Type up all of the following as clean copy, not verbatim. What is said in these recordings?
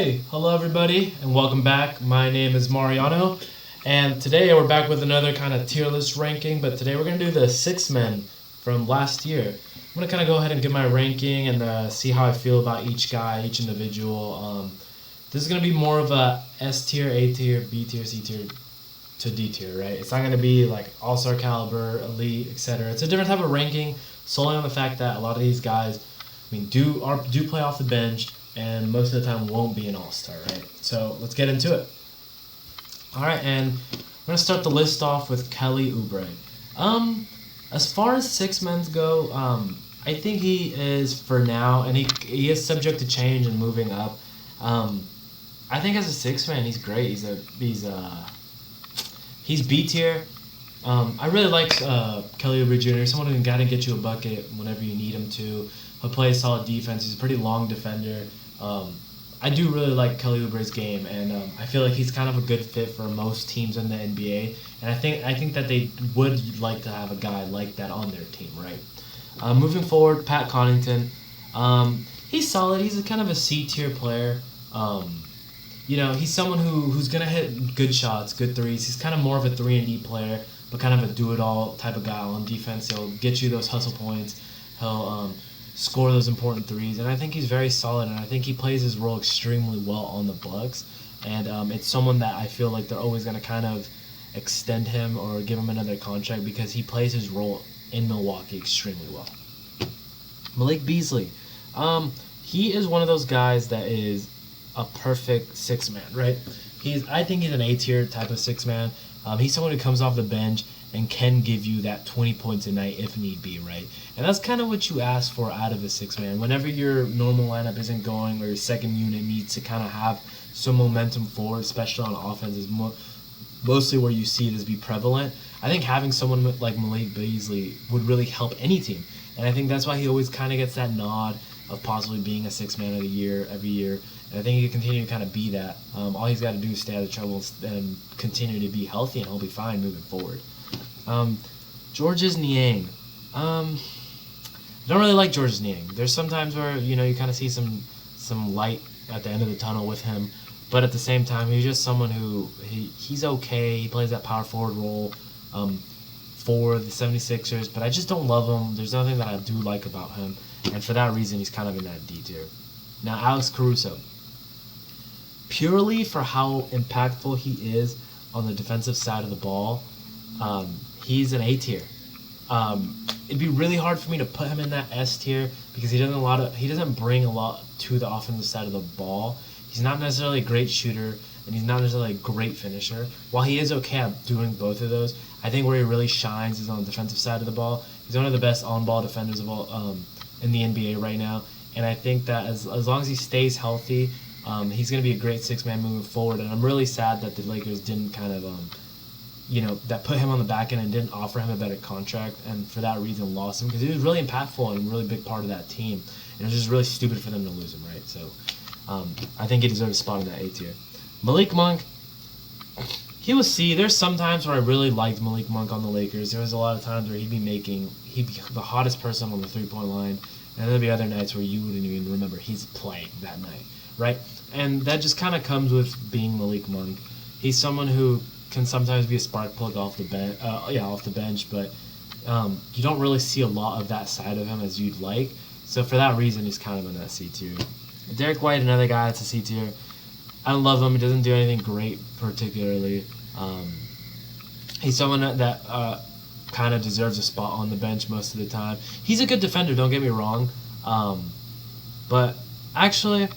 Hey, hello everybody, and welcome back. My name is Mariano, and today we're back with another kind of tier list ranking, but today we're going to do the 6 men from last year. I'm going to kind of go ahead and give my ranking and see how I feel about each guy, each individual. This is going to be more of a S tier, A tier, B tier, C tier to D tier, right? It's not going to be like all-star caliber, elite, etc. It's a different type of ranking solely on the fact that a lot of these guys, do play off the bench, and most of the time won't be an all-star, right? So let's get into it. All right, and I'm gonna start the list off with Kelly Oubre. As far as 6 men go, I think he is for now, and he is subject to change and moving up. I think as a 6 man, he's great. He's B tier. I really like Kelly Oubre Jr., someone who can get you a bucket whenever you need him to. He'll play solid defense. He's a pretty long defender. I do really like Kelly Oubre's game, and I feel like he's kind of a good fit for most teams in the NBA. And I think that they would like to have a guy like that on their team, right? Moving forward, Pat Connaughton. He's solid. He's kind of a C tier player. He's someone who's gonna hit good shots, good threes. He's kind of more of a 3-and-D player, but kind of a do-it-all type of guy on defense. He'll get you those hustle points. He'll score those important threes, and I think he's very solid, and I think he plays his role extremely well on the Bucks. And it's someone that I feel like they're always going to kind of extend him or give him another contract because he plays his role in Milwaukee extremely well. Malik Beasley. He is one of those guys that is a perfect 6-man, right? I think he's an A-tier type of 6-man. He's someone who comes off the bench and can give you that 20 points a night if need be, right? And that's kind of what you ask for out of a 6-man. Whenever your normal lineup isn't going or your second unit needs to kind of have some momentum forward, especially on offense, is mostly where you see this be prevalent. I think having someone like Malik Beasley would really help any team. And I think that's why he always kind of gets that nod of possibly being a 6-man of the year every year. And I think he can continue to kind of be that. All he's got to do is stay out of trouble and continue to be healthy, and he'll be fine moving forward. Georges Niang. I don't really like Georges Niang. There's some times where you kind of see some light at the end of the tunnel with him, but at the same time, he's just someone who he's okay. He plays that power forward role for the 76ers, but I just don't love him. There's nothing that I do like about him, and for that reason, he's kind of in that D tier. Now, Alex Caruso. Purely for how impactful he is on the defensive side of the ball, he's an A tier. It'd be really hard for me to put him in that S tier because he doesn't bring a lot to the offensive side of the ball. He's not necessarily a great shooter, and he's not necessarily a great finisher. While he is okay at doing both of those, I think where he really shines is on the defensive side of the ball. He's one of the best on-ball defenders of all in the NBA right now, and I think that as long as he stays healthy, he's going to be a great 6-man moving forward. And I'm really sad that the Lakers didn't kind of that put him on the back end and didn't offer him a better contract, and for that reason lost him because he was really impactful and a really big part of that team. And it was just really stupid for them to lose him, right? So I think he deserves a spot in that A tier. Malik Monk, he was C. There's some times where I really liked Malik Monk on the Lakers. There was a lot of times where he'd be the hottest person on the 3-point line, and there'd be other nights where you wouldn't even remember he's playing that night, right? And that just kind of comes with being Malik Monk. He's someone who can sometimes be a spark plug off the bench, but you don't really see a lot of that side of him as you'd like. So for that reason, he's kind of in that C tier. Derek White, another guy that's a C tier. I don't love him. He doesn't do anything great particularly. He's someone that kind of deserves a spot on the bench most of the time. He's a good defender, don't get me wrong. But actually,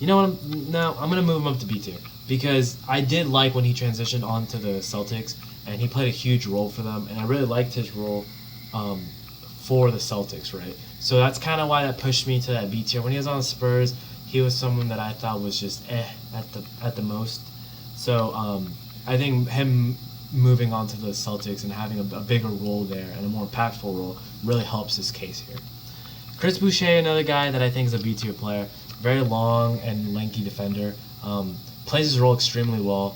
you know what? I'm going to move him up to B tier. Because I did like when he transitioned onto the Celtics, and he played a huge role for them, and I really liked his role for the Celtics, right? So that's kind of why that pushed me to that B tier. When he was on the Spurs, he was someone that I thought was just at the most. So I think him moving on to the Celtics and having a bigger role there and a more impactful role really helps his case here. Chris Boucher, another guy that I think is a B tier player, very long and lanky defender. Plays his role extremely well.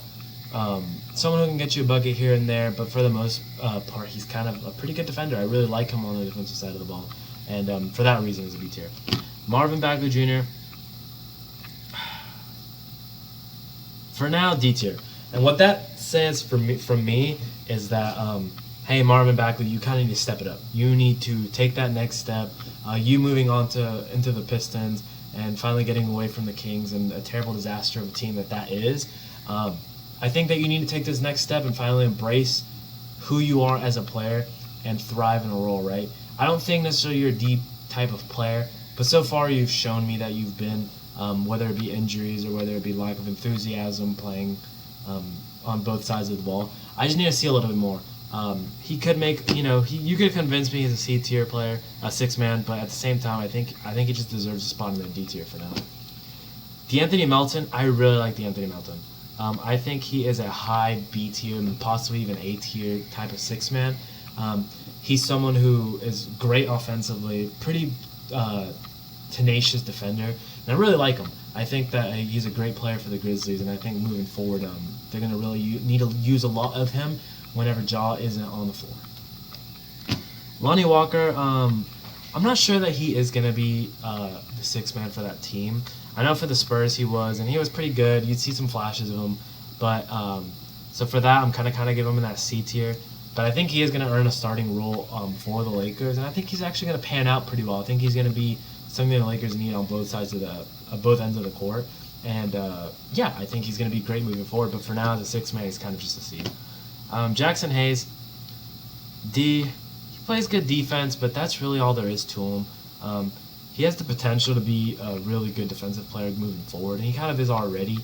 Someone who can get you a bucket here and there, but for the most part, he's kind of a pretty good defender. I really like him on the defensive side of the ball, and for that reason, he's a B tier. Marvin Bagley Jr. For now, D tier. And what that says from me is that hey, Marvin Bagley, you kind of need to step it up. You need to take that next step. You moving on to into the Pistons and finally getting away from the Kings and a terrible disaster of a team that is. I think that you need to take this next step and finally embrace who you are as a player and thrive in a role, right? I don't think necessarily you're a deep type of player, but so far you've shown me that you've been, whether it be injuries or whether it be lack of enthusiasm playing on both sides of the ball. I just need to see a little bit more. He could make, you could convince me he's a C tier player, a six man, but at the same time, I think he just deserves a spot in the D tier for now. De'Anthony Melton, I really like De'Anthony Melton. I think he is a high B tier, possibly even A tier type of six man. He's someone who is great offensively, pretty tenacious defender, and I really like him. I think that he's a great player for the Grizzlies, and I think moving forward, they're going to really need to use a lot of him whenever Ja isn't on the floor. Lonnie Walker, I'm not sure that he is going to be the sixth man for that team. I know for the Spurs he was, and he was pretty good. You'd see some flashes of him, but so for that, I'm kind of give him in that C tier. But I think he is going to earn a starting role for the Lakers, and I think he's actually going to pan out pretty well. I think he's going to be something the Lakers need on both sides of both ends of the court, and I think he's going to be great moving forward. But for now, as a sixth man, he's kind of just a C. Jackson Hayes, D. He plays good defense, but that's really all there is to him. He has the potential to be a really good defensive player moving forward, and he kind of is already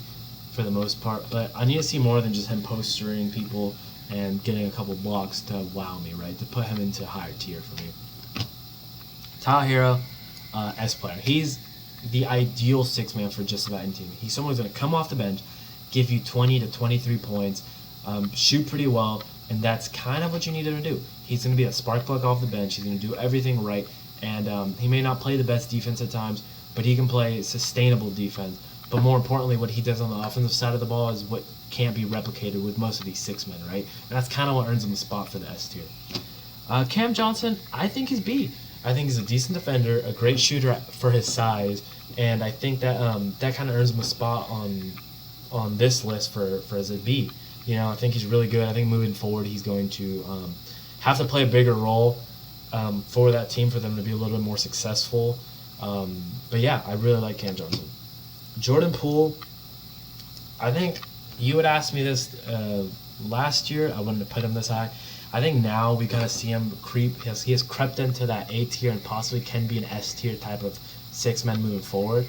for the most part. But I need to see more than just him postering people and getting a couple blocks to wow me, right? To put him into a higher tier for me. Tyler Hero, S player. He's the ideal six man for just about any team. He's someone who's going to come off the bench, give you 20 to 23 points, shoot pretty well, and that's kind of what you need him to do. He's going to be a spark plug off the bench. He's going to do everything right, and he may not play the best defense at times, but he can play sustainable defense. But more importantly, what he does on the offensive side of the ball is what can't be replicated with most of these six men, right? And that's kind of what earns him a spot for the S tier. Cam Johnson, I think he's B. I think he's a decent defender, a great shooter for his size, and I think that that kind of earns him a spot on this list for as a B. I think he's really good. I think moving forward, he's going to have to play a bigger role for that team for them to be a little bit more successful. But yeah, I really like Cam Johnson. Jordan Poole, I think you would ask me this last year. I wouldn't have put him this high. I think now we kind of see him creep. He has crept into that A tier and possibly can be an S tier type of six man moving forward.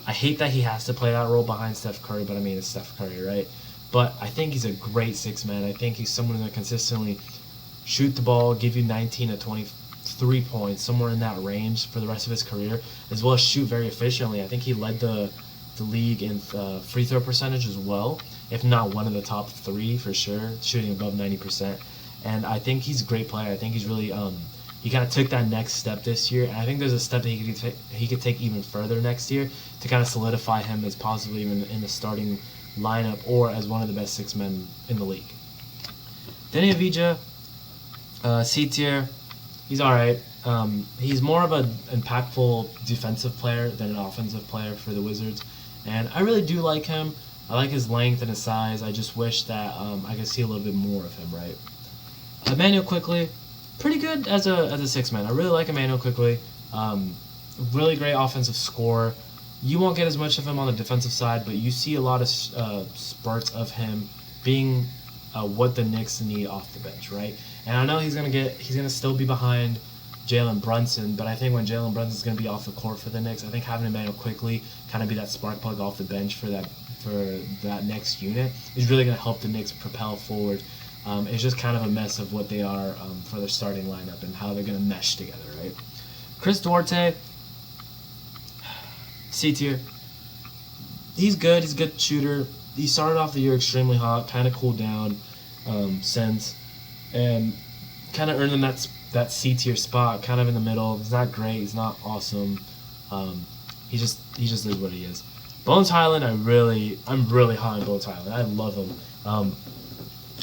I hate that he has to play that role behind Steph Curry, but I mean, it's Steph Curry, right? But I think he's a great six man. I think he's someone who's going to consistently shoot the ball, give you 19 to 23 points, somewhere in that range for the rest of his career, as well as shoot very efficiently. I think he led the league in free throw percentage as well, if not one of the top three for sure, shooting above 90%. And I think he's a great player. I think he's really he kind of took that next step this year, and I think there's a step that he could take even further next year to kind of solidify him as possibly even in the starting lineup or as one of the best six men in the league. Denny Avdija, C tier. He's all right. He's more of an impactful defensive player than an offensive player for the Wizards, and I really do like him. I like his length and his size. I just wish that I could see a little bit more of him, right? Immanuel Quickley, pretty good as a six man. I really like Immanuel Quickley. Really great offensive scorer. You won't get as much of him on the defensive side, but you see a lot of spurts of him being what the Knicks need off the bench, right? And I know he's gonna still be behind Jalen Brunson, but I think when Jalen Brunson's gonna be off the court for the Knicks, I think having Immanuel Quickley kind of be that spark plug off the bench for that next unit is really gonna help the Knicks propel forward. It's just kind of a mess of what they are for their starting lineup and how they're gonna mesh together, right? Chris Duarte, C tier. He's good. He's a good shooter. He started off the year extremely hot, kind of cooled down since, and kind of earned him that C tier spot, kind of in the middle. He's not great. He's not awesome. He just is what he is. Bones Highland, I'm really high on Bones Highland. I love him.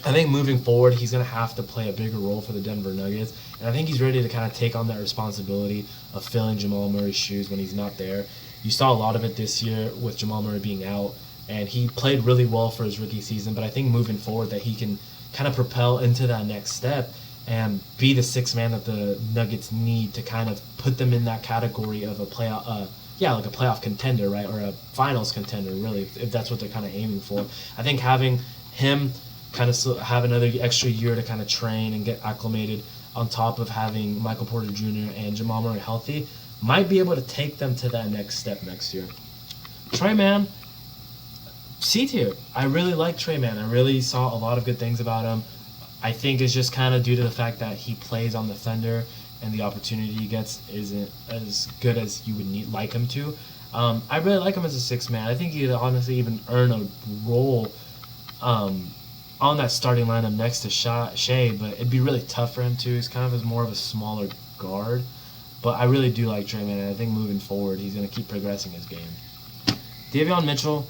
I think moving forward, he's going to have to play a bigger role for the Denver Nuggets, and I think he's ready to kind of take on that responsibility of filling Jamal Murray's shoes when he's not there. You saw a lot of it this year with Jamal Murray being out, and he played really well for his rookie season. But I think moving forward that he can kind of propel into that next step and be the sixth man that the Nuggets need to kind of put them in that category of a playoff, like a playoff contender, right, or a finals contender, really, if that's what they're kind of aiming for. I think having him kind of have another extra year to kind of train and get acclimated, on top of having Michael Porter Jr. and Jamal Murray healthy, might be able to take them to that next step next year. Tre Mann, C tier. I really like Tre Mann. I really saw a lot of good things about him. I think it's just kind of due to the fact that he plays on the Thunder and the opportunity he gets isn't as good as you would like him to. I really like him as a sixth man. I think he'd honestly even earn a role on that starting lineup next to Shea, but it'd be really tough for him too. He's kind of more of a smaller guard. But I really do like Tre Mann, and I think moving forward he's going to keep progressing his game. Davion Mitchell,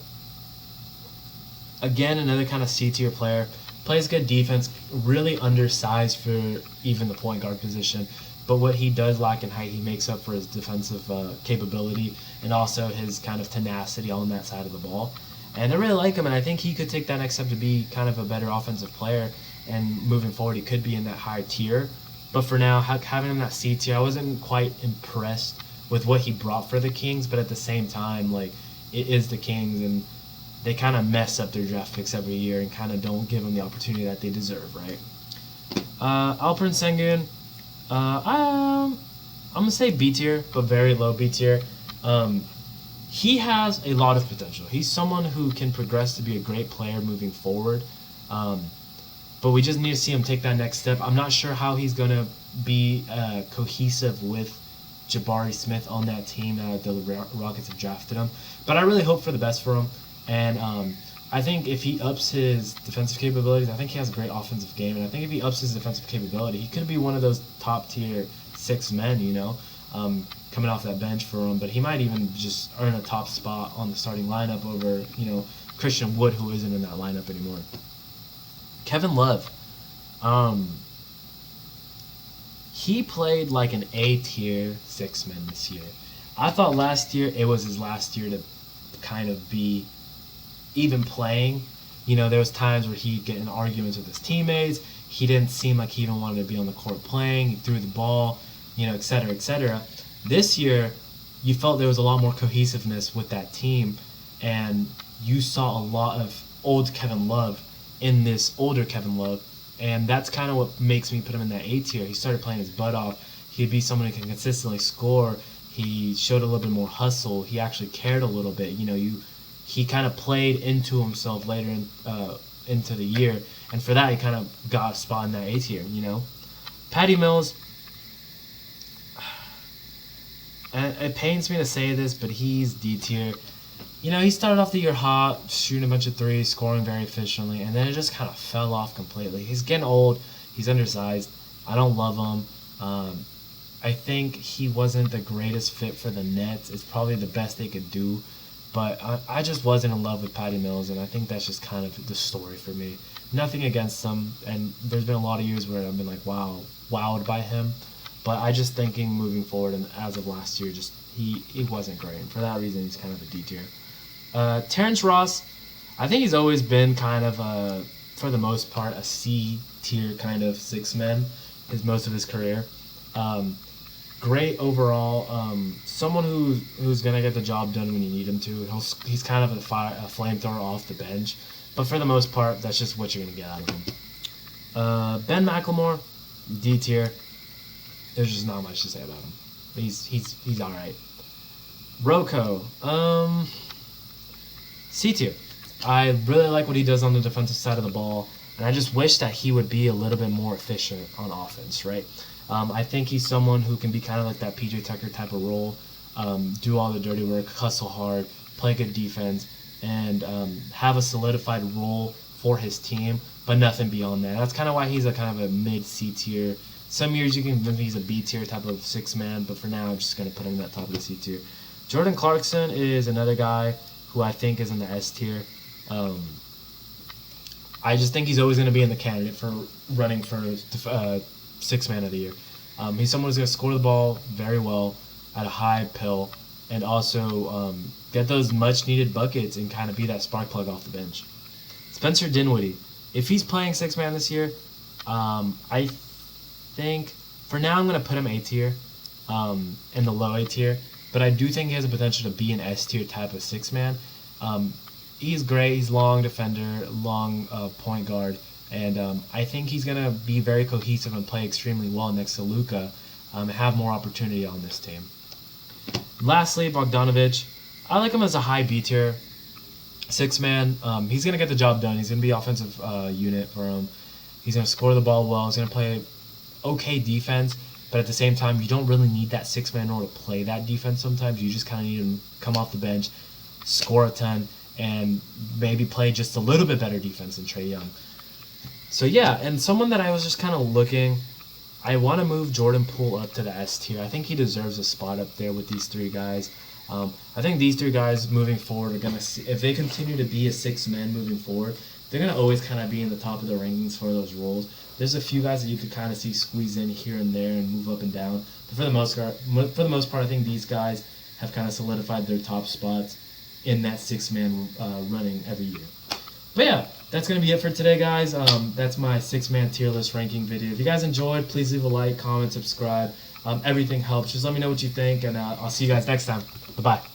again, another kind of C-tier player. Plays good defense, really undersized for even the point guard position. But what he does lack in height, he makes up for his defensive capability and also his kind of tenacity on that side of the ball. And I really like him, and I think he could take that next step to be kind of a better offensive player. And moving forward, he could be in that high tier. But for now, having him in that C tier, I wasn't quite impressed with what he brought for the Kings. But at the same time, like, it is the Kings, and they kind of mess up their draft picks every year and kind of don't give them the opportunity that they deserve, right? Alperen Sengun, I'm going to say B tier, but very low B tier. He has a lot of potential. He's someone who can progress to be a great player moving forward. But we just need to see him take that next step. I'm not sure how he's going to be cohesive with Jabari Smith on that team that the Rockets have drafted him. But I really hope for the best for him. And I think if he ups his defensive capabilities, I think he has a great offensive game. And I think if he ups his defensive capability, he could be one of those top-tier six men, coming off that bench for him. But he might even just earn a top spot on the starting lineup over, Christian Wood, who isn't in that lineup anymore. Kevin Love. He played like an A-tier six-man this year. I thought last year it was his last year to kind of be even playing. There was times where he'd get in arguments with his teammates. He didn't seem like he even wanted to be on the court playing. He threw the ball, et cetera, et cetera. This year, you felt there was a lot more cohesiveness with that team, and you saw a lot of old Kevin Love in this older Kevin Love, and that's kind of what makes me put him in that A tier. He started playing his butt off. He'd be someone who can consistently score. He showed a little bit more hustle. He actually cared a little bit. He kind of played into himself later into the year, and for that he kind of got a spot in that A tier. Patty Mills. And it pains me to say this, but he's D tier. He started off the year hot, shooting a bunch of threes, scoring very efficiently, and then it just kind of fell off completely. He's getting old. He's undersized. I don't love him. I think he wasn't the greatest fit for the Nets. It's probably the best they could do. But I just wasn't in love with Patty Mills, and I think that's just kind of the story for me. Nothing against him, and there's been a lot of years where I've been like, wowed by him. But I just thinking moving forward, and as of last year, just he wasn't great. And for that reason, he's kind of a D tier. Terrence Ross, I think he's always been kind of, for the most part, a C tier kind of six man most of his career. Great overall. Someone who's gonna get the job done when you need him to. He's kind of a flamethrower off the bench, but for the most part, that's just what you're gonna get out of him. Ben McLemore, D tier. There's just not much to say about him. He's all right. Rocco, C tier. I really like what he does on the defensive side of the ball, and I just wish that he would be a little bit more efficient on offense, right? I think he's someone who can be kind of like that PJ Tucker type of role, do all the dirty work, hustle hard, play good defense, and have a solidified role for his team, but nothing beyond that. That's kind of why he's a kind of a mid-C tier. Some years you can think he's a B tier type of six-man, but for now I'm just going to put him in that top of the C tier. Jordan Clarkson is another guy who I think is in the S tier. I just think he's always going to be in the candidate for running for six-man of the year. He's someone who's going to score the ball very well at a high pill, and also get those much needed buckets and kind of be that spark plug off the bench. Spencer Dinwiddie, if he's playing six man this year, I think for now I'm gonna put him A tier, in the low A tier. But I do think he has the potential to be an S tier type of six man. He's great. He's long defender, long point guard, and I think he's gonna be very cohesive and play extremely well next to Luka, and have more opportunity on this team. Lastly, Bogdanovic. I like him as a high B tier six man. He's gonna get the job done. He's gonna be offensive unit for him. He's gonna score the ball well. He's gonna play okay defense, but at the same time, you don't really need that six man in order to play that defense. Sometimes you just kind of need him to come off the bench, score a ton, and maybe play just a little bit better defense than Trae Young. So yeah, and someone that I was just kind of looking, I want to move Jordan Poole up to the S tier. I think he deserves a spot up there with these three guys. I think these three guys moving forward are gonna see, if they continue to be a six man moving forward, they're gonna always kind of be in the top of the rankings for those roles. There's a few guys that you could kind of see squeeze in here and there and move up and down, but for the most part, I think these guys have kind of solidified their top spots in that six man running every year. But yeah, that's going to be it for today, guys. That's my six-man tier list ranking video. If you guys enjoyed, please leave a like, comment, subscribe. Everything helps. Just let me know what you think, and I'll see you guys next time. Bye-bye.